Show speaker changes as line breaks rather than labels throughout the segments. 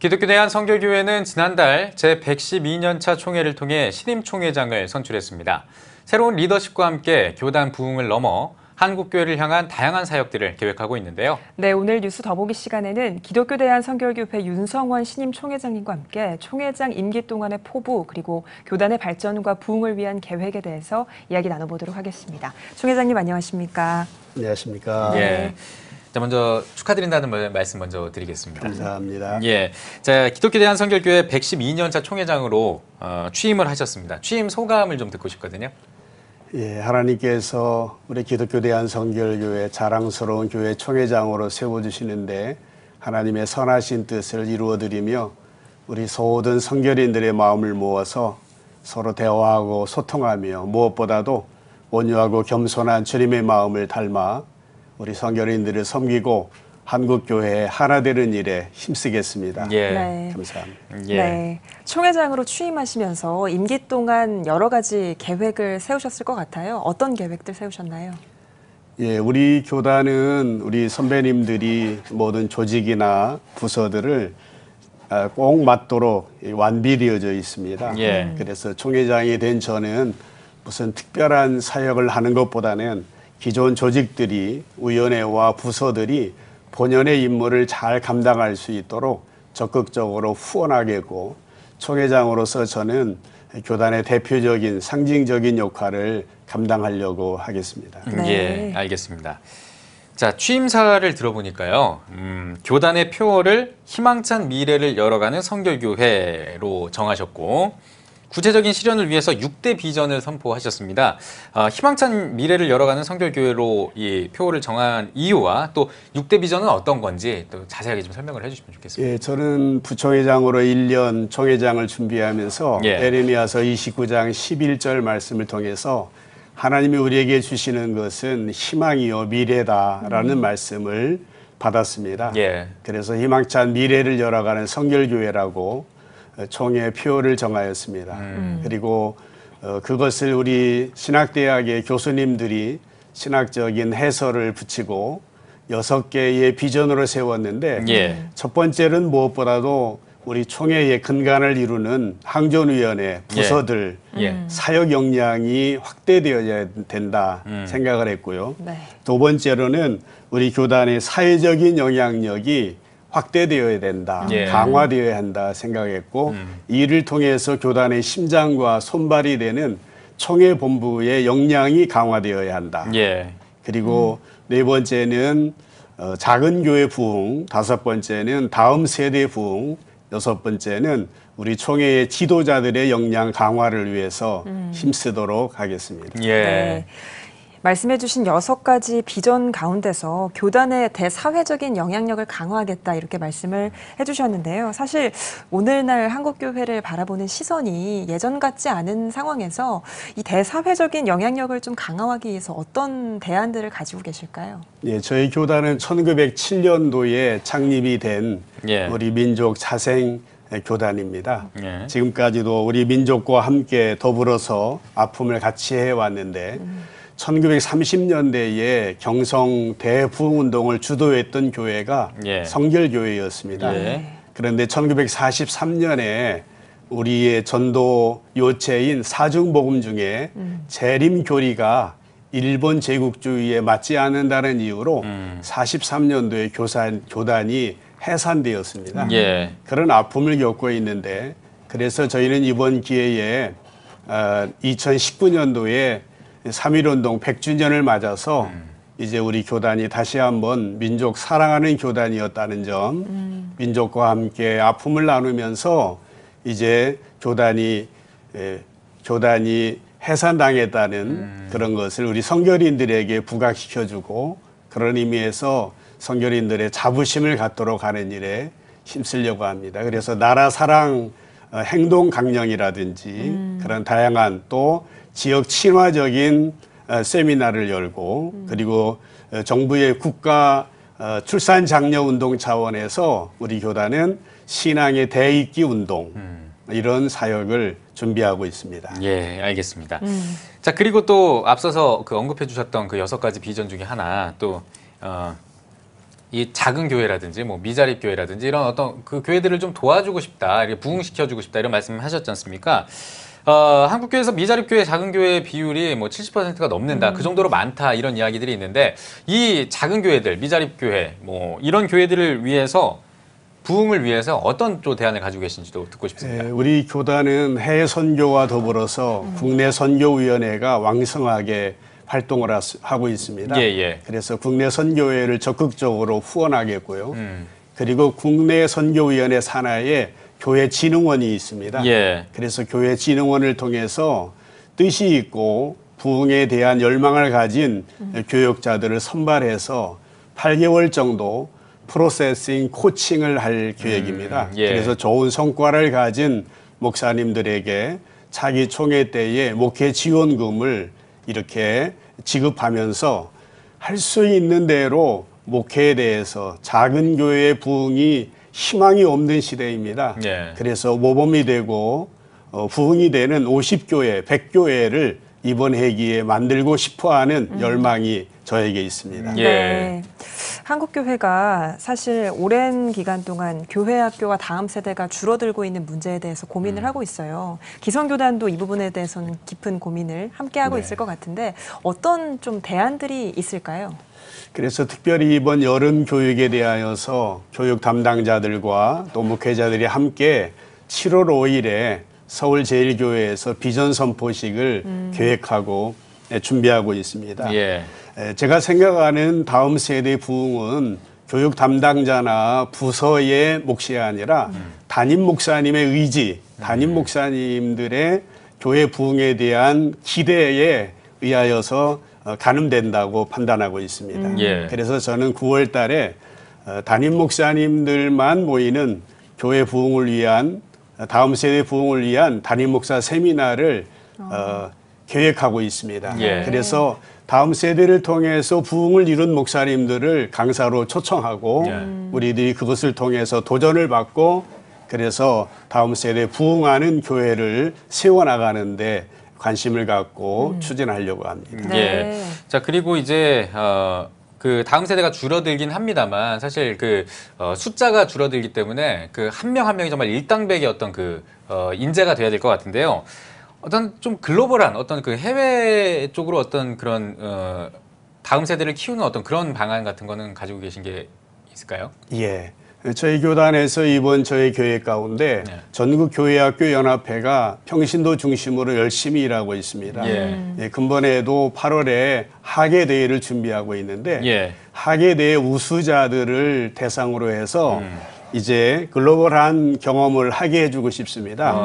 기독교 대한성결교회는 지난달 제112년차 총회를 통해 신임 총회장을 선출했습니다. 새로운 리더십과 함께 교단 부흥을 넘어 한국교회를 향한 다양한 사역들을 계획하고 있는데요.
네, 오늘 뉴스 더보기 시간에는 기독교 대한성결교회 윤성원 신임 총회장님과 함께 총회장 임기 동안의 포부 그리고 교단의 발전과 부흥을 위한 계획에 대해서 이야기 나눠보도록 하겠습니다. 총회장님 안녕하십니까?
안녕하십니까?
예. 자, 먼저 축하드린다는 말씀 먼저 드리겠습니다.
감사합니다.
예. 자, 기독교 대한성결교회 112년차 총회장으로 취임을 하셨습니다. 취임 소감을 좀 듣고 싶거든요.
예, 하나님께서 우리 기독교 대한성결교회 자랑스러운 교회 총회장으로 세워주시는데 하나님의 선하신 뜻을 이루어드리며 우리 모든 성결인들의 마음을 모아서 서로 대화하고 소통하며 무엇보다도 온유하고 겸손한 주님의 마음을 닮아 우리 성결인들을 섬기고 한국교회 하나 되는 일에 힘쓰겠습니다.
예.
네.
감사합니다.
예.
네, 총회장으로 취임하시면서 임기 동안 여러 가지 계획을 세우셨을 것 같아요. 어떤 계획들 세우셨나요?
예, 우리 교단은 우리 선배님들이 모든 조직이나 부서들을 꼭 맞도록 완비되어져 있습니다.
예.
그래서 총회장이 된 저는 무슨 특별한 사역을 하는 것보다는 기존 조직들이 위원회와 부서들이 본연의 임무를 잘 감당할 수 있도록 적극적으로 후원하겠고 총회장으로서 저는 교단의 대표적인 상징적인 역할을 감당하려고 하겠습니다.
네.
예, 알겠습니다. 자, 취임사를 들어보니까요. 교단의 표어를 희망찬 미래를 열어가는 성결교회로 정하셨고 구체적인 실현을 위해서 6대 비전을 선포하셨습니다. 희망찬 미래를 열어가는 성결교회로 이 표어를 정한 이유와 또 6대 비전은 어떤 건지 또 자세하게 좀 설명을 해주시면 좋겠습니다.
예, 저는 부총회장으로 1년 총회장을 준비하면서 에레미야서 29장 11절 말씀을 통해서 하나님이 우리에게 주시는 것은 희망이요 미래다라는 말씀을 받았습니다.
예.
그래서 희망찬 미래를 열어가는 성결교회라고 총회 표어를 정하였습니다. 그리고 그것을 우리 신학대학의 교수님들이 신학적인 해설을 붙이고 6개의 비전으로 세웠는데
예.
첫 번째는 무엇보다도 우리 총회의 근간을 이루는 항전위원회 부서들
예.
사역 역량이 확대되어야 된다 생각을 했고요.
네.
두 번째로는 우리 교단의 사회적인 영향력이 확대되어야 된다,
예.
강화되어야 한다 생각했고 이를 통해서 교단의 심장과 손발이 되는 총회 본부의 역량이 강화되어야 한다.
예.
그리고 네 번째는 작은 교회 부흥, 다섯 번째는 다음 세대 부흥, 여섯 번째는 우리 총회의 지도자들의 역량 강화를 위해서 힘쓰도록 하겠습니다.
예.
네. 말씀해주신 6가지 비전 가운데서 교단의 대사회적인 영향력을 강화하겠다 이렇게 말씀을 해주셨는데요. 사실 오늘날 한국교회를 바라보는 시선이 예전 같지 않은 상황에서 이 대사회적인 영향력을 좀 강화하기 위해서 어떤 대안들을 가지고 계실까요?
예, 저희 교단은 1907년도에 창립이 된
예.
우리 민족 자생 교단입니다.
예.
지금까지도 우리 민족과 함께 더불어서 아픔을 같이 해왔는데 1930년대에 경성 대부흥운동을 주도했던 교회가
예.
성결교회였습니다.
예.
그런데 1943년에 우리의 전도 요체인 사중복음 중에 재림교리가 일본 제국주의에 맞지 않는다는 이유로 43년도에 교단이 해산되었습니다.
예.
그런 아픔을 겪고 있는데 그래서 저희는 이번 기회에 2019년도에 3.1운동 100주년을 맞아서 이제 우리 교단이 다시 한번 민족 사랑하는 교단이었다는 점, 민족과 함께 아픔을 나누면서 이제 교단이 해산당했다는 그런 것을 우리 성결인들에게 부각시켜주고 그런 의미에서 성결인들의 자부심을 갖도록 하는 일에 힘쓰려고 합니다. 그래서 나라 사랑 행동 강령이라든지 그런 다양한 또 지역 친화적인 세미나를 열고 그리고 정부의 국가 출산 장려 운동 차원에서 우리 교단은 신앙의 대입기 운동 이런 사역을 준비하고 있습니다.
예, 알겠습니다. 자, 그리고 또 앞서서 언급해 주셨던 그 6가지 비전 중에 하나 또 이 작은 교회라든지 뭐 미자립 교회라든지 이런 어떤 그 교회들을 좀 도와주고 싶다, 이렇게 부흥시켜주고 싶다 이런 말씀을 하셨지 않습니까? 한국교회에서 미자립 교회, 작은 교회 비율이 뭐 70%가 넘는다, 그 정도로 많다 이런 이야기들이 있는데 이 작은 교회들, 미자립 교회 뭐 이런 교회들을 위해서 부흥을 위해서 어떤 또 대안을 가지고 계신지도 듣고 싶습니다.
네, 우리 교단은 해외 선교와 더불어서 국내 선교위원회가 왕성하게 활동을 하고 있습니다.
예.
그래서 국내 선교회를 적극적으로 후원하겠고요. 그리고 국내 선교위원회 산하에 교회진흥원이 있습니다.
예.
그래서 교회진흥원을 통해서 뜻이 있고 부흥에 대한 열망을 가진 교역자들을 선발해서 8개월 정도 프로세싱 코칭을 할 계획입니다.
예.
그래서 좋은 성과를 가진 목사님들에게 차기 총회 때에 목회 지원금을 이렇게 지급하면서 할 수 있는 대로 목회에 대해서 작은 교회의 부흥이 희망이 없는 시대입니다.
예.
그래서 모범이 되고 부흥이 되는 50교회, 100교회를 이번 회기에 만들고 싶어하는 열망이 저에게 있습니다.
예.
네. 한국교회가 사실 오랜 기간 동안 교회 학교가 다음 세대가 줄어들고 있는 문제에 대해서 고민을 하고 있어요. 기성교단도 이 부분에 대해서는 깊은 고민을 함께 하고 있을 것 같은데 어떤 좀 대안들이 있을까요?
그래서 특별히 이번 여름 교육에 대하여서 교육 담당자들과 또 목회자들이 함께 7월 5일에 서울제일교회에서 비전 선포식을 계획하고 준비하고 있습니다.
예.
제가 생각하는 다음 세대 부흥은 교육 담당자나 부서의 몫이 아니라 담임 목사님의 의지, 담임 목사님들의 교회 부흥에 대한 기대에 의하여서 가늠된다고 판단하고 있습니다.
예.
그래서 저는 9월 달에 담임 목사님들만 모이는 교회 부흥을 위한 다음 세대 부흥을 위한 담임 목사 세미나를 계획하고 있습니다.
예.
그래서 다음 세대를 통해서 부흥을 이룬 목사님들을 강사로 초청하고 우리들이 그것을 통해서 도전을 받고 그래서 다음 세대 부흥하는 교회를 세워나가는데 관심을 갖고 추진하려고 합니다.
네.
예. 자, 그리고 이제 그 다음 세대가 줄어들긴 합니다만 사실 그 숫자가 줄어들기 때문에 그 한 명 한 명이 정말 일당백의 어떤 그 인재가 돼야 될 것 같은데요. 어떤 좀 글로벌한 어떤 그 해외 쪽으로 어떤 그런 다음 세대를 키우는 어떤 그런 방안 같은 거는 가지고 계신 게 있을까요?
예. 저희 교단에서 이번 저희 교회 가운데 전국 교회학교 연합회가 평신도 중심으로 열심히 일하고 있습니다.
예.
근본에도 8월에 학예 대회를 준비하고 있는데
예.
학예 대회 우수자들을 대상으로 해서 이제 글로벌한 경험을 하게 해주고 싶습니다.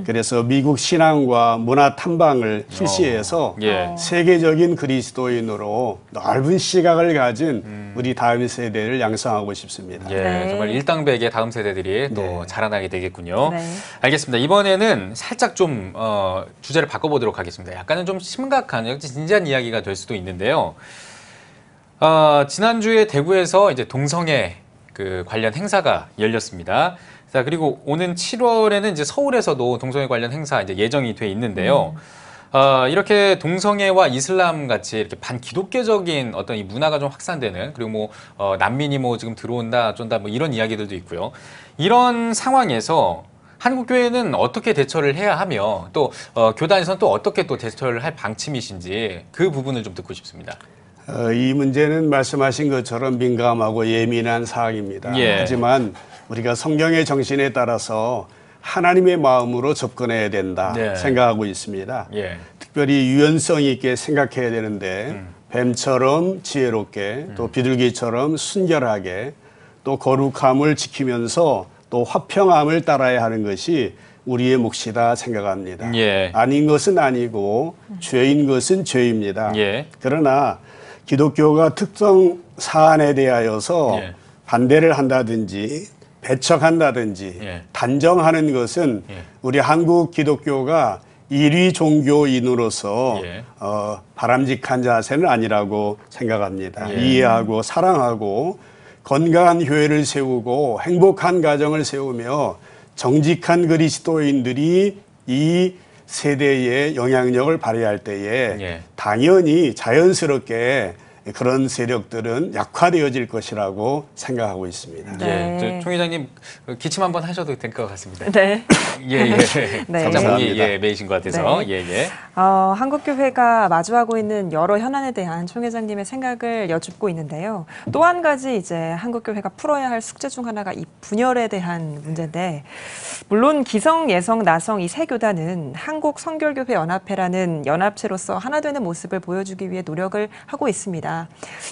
그래서 미국 신앙과 문화 탐방을 실시해서
예.
세계적인 그리스도인으로 넓은 시각을 가진 우리 다음 세대를 양성하고 싶습니다.
예,
네.
정말 일당백의 다음 세대들이 또
네.
자라나게 되겠군요.
네.
알겠습니다. 이번에는 살짝 좀 주제를 바꿔보도록 하겠습니다. 약간은 좀 심각한, 진지한 이야기가 될 수도 있는데요. 지난주에 대구에서 이제 동성애 그 관련 행사가 열렸습니다. 자, 그리고 오는 7월에는 이제 서울에서도 동성애 관련 행사 이제 예정이 돼 있는데요. 이렇게 동성애와 이슬람 같이 이렇게 반기독교적인 어떤 이 문화가 좀 확산되는, 그리고 뭐 난민이 뭐 지금 들어온다, 어쩐다, 뭐 이런 이야기들도 있고요. 이런 상황에서 한국교회는 어떻게 대처를 해야 하며 또 교단에서는 또 어떻게 또 대처를 할 방침이신지 그 부분을 좀 듣고 싶습니다.
이 문제는 말씀하신 것처럼 민감하고 예민한 사항입니다.
예.
하지만 우리가 성경의 정신에 따라서 하나님의 마음으로 접근해야 된다
네.
생각하고 있습니다.
예.
특별히 유연성 있게 생각해야 되는데 뱀처럼 지혜롭게 또 비둘기처럼 순결하게 또 거룩함을 지키면서 또 화평함을 따라야 하는 것이 우리의 몫이다 생각합니다.
예.
아닌 것은 아니고 죄인 것은 죄입니다.
예.
그러나 기독교가 특정 사안에 대하여서
예.
반대를 한다든지 배척한다든지
예.
단정하는 것은
예.
우리 한국 기독교가 1위 종교인으로서
예.
바람직한 자세는 아니라고 생각합니다.
예.
이해하고 사랑하고 건강한 교회를 세우고 행복한 가정을 세우며 정직한 그리스도인들이 이 세대의 영향력을 발휘할 때에
예.
당연히 자연스럽게 그런 세력들은 약화되어질 것이라고 생각하고 있습니다.
네.
예, 총 회장님 기침 한번 하셔도 될 것 같습니다.
네.
예, 예.
네.
감사합니다. 예, 매이신 것 같아서.
네.
예, 예.
한국교회가 마주하고 있는 여러 현안에 대한 총 회장님의 생각을 여쭙고 있는데요. 또 한 가지 이제 한국교회가 풀어야 할 숙제 중 하나가 이 분열에 대한 문제인데, 물론 기성, 예성, 나성 이 세 교단은 한국성결교회 연합회라는 연합체로서 하나 되는 모습을 보여주기 위해 노력을 하고 있습니다.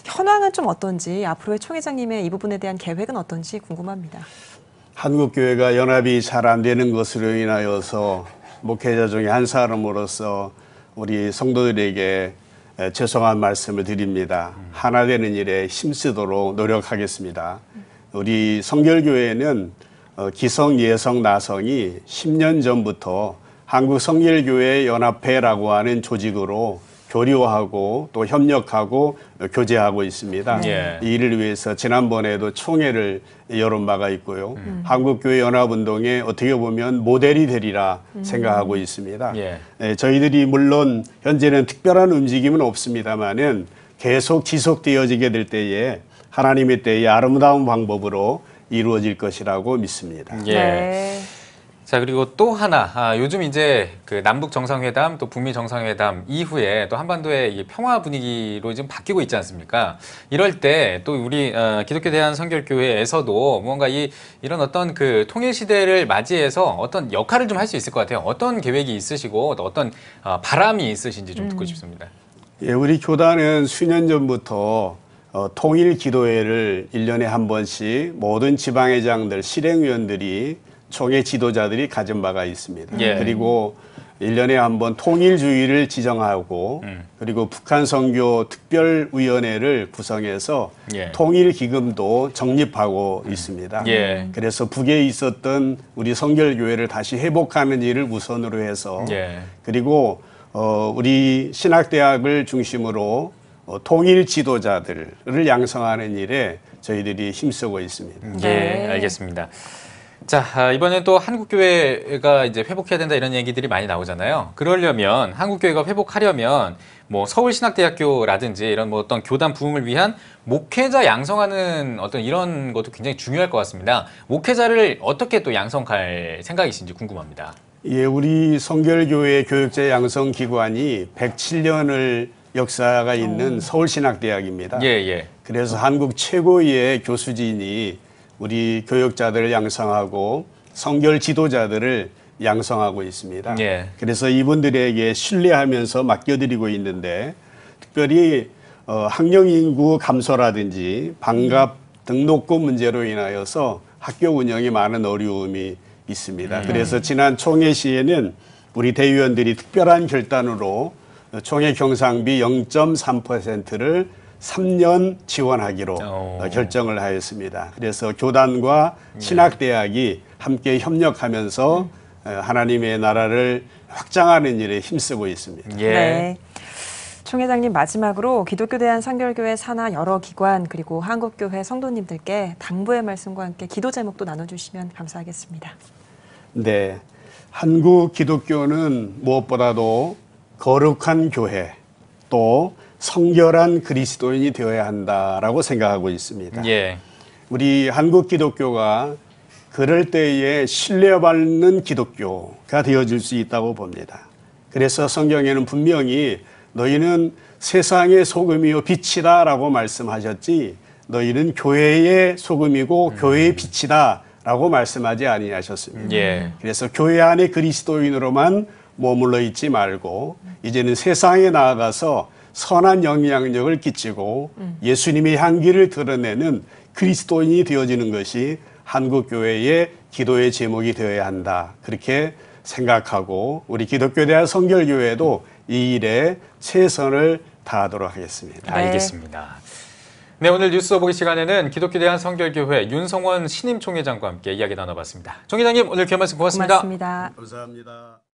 현황은 좀 어떤지, 앞으로의 총 회장님의 이 부분에 대한 계획은 어떤지 궁금합니다.
한국교회가 연합이 잘 안 되는 것으로 인하여서 목회자 중에 한 사람으로서 우리 성도들에게 죄송한 말씀을 드립니다. 하나 되는 일에 힘쓰도록 노력하겠습니다. 우리 성결교회는 기성, 예성, 나성이 10년 전부터 한국성결교회 연합회라고 하는 조직으로 교류하고 또 협력하고 교제하고 있습니다.
예.
이 일을 위해서 지난번에도 총회를 열은 바가 있고요. 한국교회 연합운동에 어떻게 보면 모델이 되리라 생각하고 있습니다.
예.
저희들이 물론 현재는 특별한 움직임은 없습니다만은 계속 지속되어지게 될 때에 하나님의 때에 아름다운 방법으로 이루어질 것이라고 믿습니다.
예.
네.
자, 그리고 또 하나, 요즘 이제 그 남북 정상회담 또 북미 정상회담 이후에 또 한반도의 이 평화 분위기로 지금 바뀌고 있지 않습니까? 이럴 때 또 우리 기독교 대한성결교회에서도 뭔가 이런 어떤 그 통일 시대를 맞이해서 어떤 역할을 좀 할 수 있을 것 같아요. 어떤 계획이 있으시고 또 어떤 바람이 있으신지 좀 듣고 싶습니다.
예, 우리 교단은 수년 전부터 통일 기도회를 1년에 한 번씩 모든 지방회장들, 실행위원들이 총회 지도자들이 가진 바가 있습니다.
예.
그리고 1년에 한 번 통일주의를 지정하고 그리고 북한 선교 특별위원회를 구성해서
예.
통일기금도 정립하고 있습니다.
예.
그래서 북에 있었던 우리 성결교회를 다시 회복하는 일을 우선으로 해서
예.
그리고 우리 신학대학을 중심으로 통일 지도자들을 양성하는 일에 저희들이 힘쓰고 있습니다.
예,
네.
알겠습니다. 자, 이번엔 또 한국교회가 이제 회복해야 된다 이런 얘기들이 많이 나오잖아요. 그러려면 한국교회가 회복하려면 뭐 서울신학대학교라든지 이런 뭐 어떤 교단 부흥을 위한 목회자 양성하는 어떤 이런 것도 굉장히 중요할 것 같습니다. 목회자를 어떻게 또 양성할 생각이신지 궁금합니다.
예, 우리 성결교회 교육자 양성 기관이 107년을 역사가 있는 서울신학대학입니다.
예, 예.
그래서 한국 최고의 교수진이 우리 교육자들을 양성하고 성결 지도자들을 양성하고 있습니다.
예.
그래서 이분들에게 신뢰하면서 맡겨드리고 있는데 특별히 학령 인구 감소라든지 반갑 등록금 문제로 인하여서 학교 운영에 많은 어려움이 있습니다. 그래서 지난 총회 시에는 우리 대의원들이 특별한 결단으로 총회 경상비 0.3%를 3년 지원하기로 결정을 하였습니다. 그래서 교단과 신학대학이 함께 협력하면서 하나님의 나라를 확장하는 일에 힘쓰고 있습니다.
예.
네. 총 회장님, 마지막으로 기독교 대한성결교회 산하 여러 기관 그리고 한국교회 성도님들께 당부의 말씀과 함께 기도 제목도 나눠주시면 감사하겠습니다.
네, 한국 기독교는 무엇보다도 거룩한 교회 또 성결한 그리스도인이 되어야 한다라고 생각하고 있습니다.
예.
우리 한국 기독교가 그럴 때에 신뢰받는 기독교가 되어질 수 있다고 봅니다. 그래서 성경에는 분명히 너희는 세상의 소금이요 빛이다라고 말씀하셨지 너희는 교회의 소금이고 교회의 빛이다라고 말씀하지 아니하셨습니다.
예.
그래서 교회 안에 그리스도인으로만 머물러 있지 말고 이제는 세상에 나아가서 선한 영향력을 끼치고 예수님의 향기를 드러내는 그리스도인이 되어지는 것이 한국교회의 기도의 제목이 되어야 한다. 그렇게 생각하고 우리 기독교 대한성결교회도 이 일에 최선을 다하도록 하겠습니다.
네.
알겠습니다. 네, 오늘 뉴스 보기 시간에는 기독교 대한성결교회 윤성원 신임 총회장과 함께 이야기 나눠봤습니다. 총 회장님, 오늘 귀한 말씀 고맙습니다.
고맙습니다.
감사합니다.